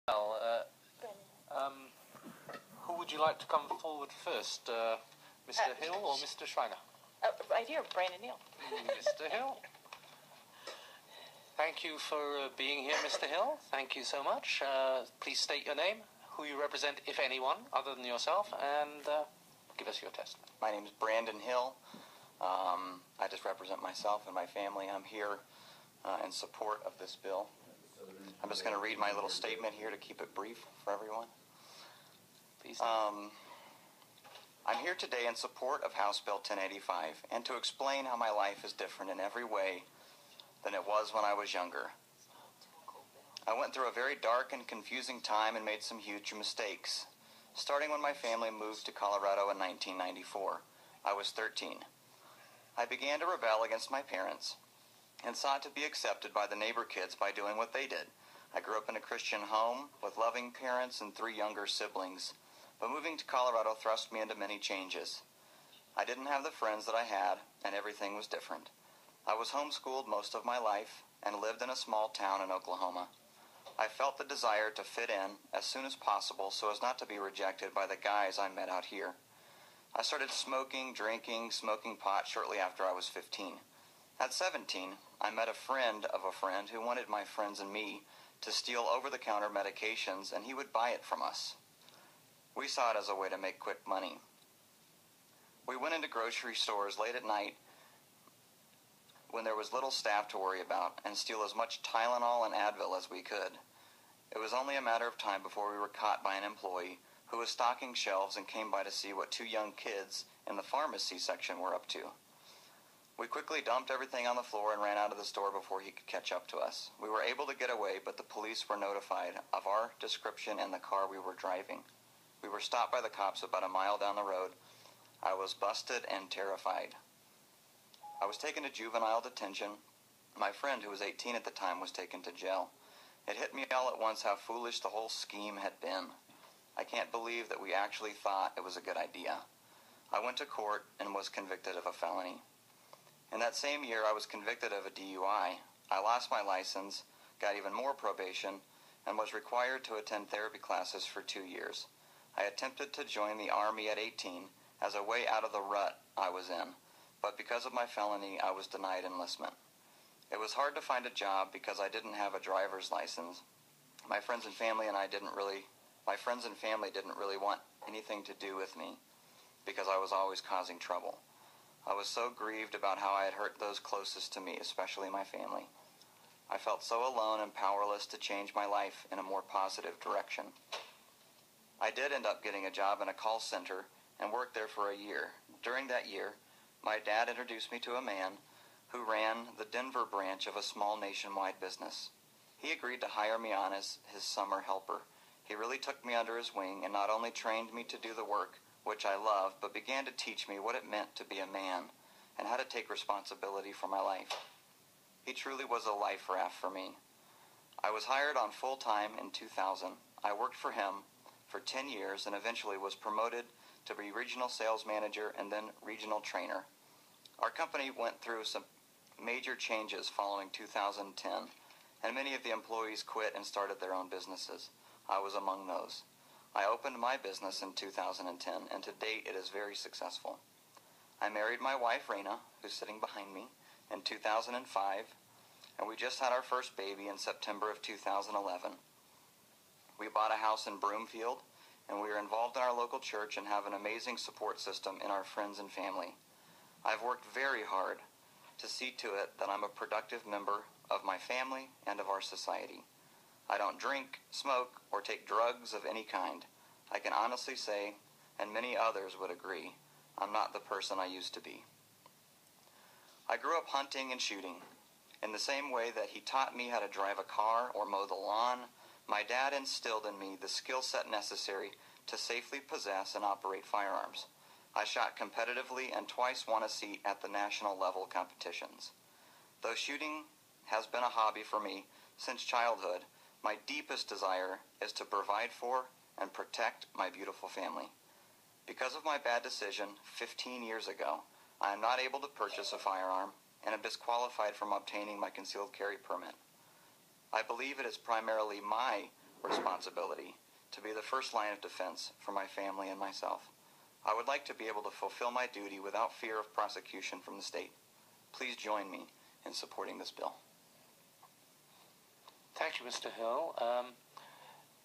Well, who would you like to come forward first, Mr. Hill or Mr. Schreiner? Right here, Brandon Hill. Mr. Hill. Thank you for being here, Mr. Hill. Thank you so much. Please state your name, who you represent, if anyone, other than yourself, and give us your testimony. My name is Brandon Hill. I just represent myself and my family. I'm here in support of this bill. I'm just going to read my little statement here to keep it brief for everyone. Please. I'm here today in support of House Bill 1085 and to explain how my life is different in every way than it was when I was younger. I went through a very dark and confusing time and made some huge mistakes. Starting when my family moved to Colorado in 1994. I was 13. I began to rebel against my parents and sought to be accepted by the neighbor kids by doing what they did. I grew up in a Christian home with loving parents and 3 younger siblings, but moving to Colorado thrust me into many changes. I didn't have the friends that I had, and everything was different. I was homeschooled most of my life and lived in a small town in Oklahoma. I felt the desire to fit in as soon as possible so as not to be rejected by the guys I met out here. I started smoking, drinking, smoking pot shortly after I was 15. At 17, I met a friend of a friend who wanted my friends and me to steal over-the-counter medications, and he would buy it from us. We saw it as a way to make quick money. We went into grocery stores late at night when there was little staff to worry about and steal as much Tylenol and Advil as we could. It was only a matter of time before we were caught by an employee who was stocking shelves and came by to see what 2 young kids in the pharmacy section were up to. We quickly dumped everything on the floor and ran out of the store before he could catch up to us. We were able to get away, but the police were notified of our description and the car we were driving. We were stopped by the cops about a mile down the road. I was busted and terrified. I was taken to juvenile detention. My friend, who was 18 at the time, was taken to jail. It hit me all at once how foolish the whole scheme had been. I can't believe that we actually thought it was a good idea. I went to court and was convicted of a felony. In that same year, I was convicted of a DUI. I lost my license, got even more probation, and was required to attend therapy classes for 2 years. I attempted to join the Army at 18 as a way out of the rut I was in, but because of my felony, I was denied enlistment. It was hard to find a job because I didn't have a driver's license. My friends and family didn't really want anything to do with me because I was always causing trouble. I was so grieved about how I had hurt those closest to me, especially my family. I felt so alone and powerless to change my life in a more positive direction. I did end up getting a job in a call center and worked there for a year. During that year, my dad introduced me to a man who ran the Denver branch of a small nationwide business. He agreed to hire me on as his summer helper. He really took me under his wing and not only trained me to do the work, which I love, but began to teach me what it meant to be a man and how to take responsibility for my life. He truly was a life raft for me. I was hired on full-time in 2000. I worked for him for 10 years and eventually was promoted to be regional sales manager and then regional trainer. Our company went through some major changes following 2010, and many of the employees quit and started their own businesses. I was among those. I opened my business in 2010, and to date it is very successful. I married my wife, Raina, who's sitting behind me, in 2005, and we just had our first baby in September of 2011. We bought a house in Broomfield, and we are involved in our local church and have an amazing support system in our friends and family. I've worked very hard to see to it that I'm a productive member of my family and of our society. I don't drink, smoke, or take drugs of any kind. I can honestly say, and many others would agree, I'm not the person I used to be. I grew up hunting and shooting. In the same way that he taught me how to drive a car or mow the lawn, my dad instilled in me the skill set necessary to safely possess and operate firearms. I shot competitively and twice won a seat at the national level competitions. Though shooting has been a hobby for me since childhood, my deepest desire is to provide for and protect my beautiful family. Because of my bad decision 15 years ago, I am not able to purchase a firearm and am disqualified from obtaining my concealed carry permit. I believe it is primarily my responsibility to be the first line of defense for my family and myself. I would like to be able to fulfill my duty without fear of prosecution from the state. Please join me in supporting this bill. Thank you, Mr. Hill.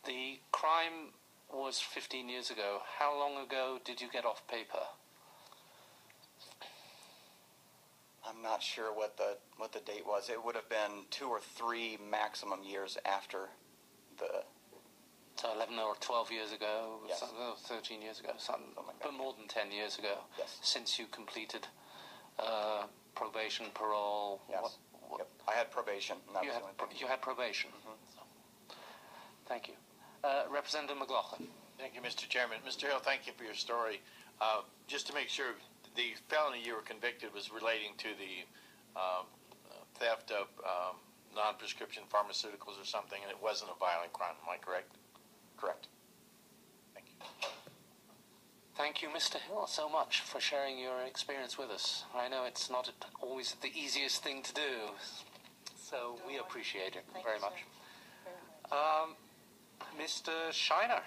The crime was 15 years ago. How long ago did you get off paper? I'm not sure what the date was. It would have been 2 or 3 maximum years after the... So 11 or 12 years ago, Yes. 13 years ago, something like that. but more than 10 years ago, Yes. since you completed probation, parole. Yes. Yep. I had probation. And that was the only thing. You had probation. Thank you. Representative McLaughlin. Thank you, Mr. Chairman. Mr. Hill, thank you for your story. Just to make sure, the felony you were convicted was relating to the theft of non-prescription pharmaceuticals or something, and it wasn't a violent crime. Am I correct? Correct. Thank you. Thank you, Mr. Hill, so much for sharing your experience with us. I know it's not always the easiest thing to do, so we appreciate it very much. Mr. Shiner.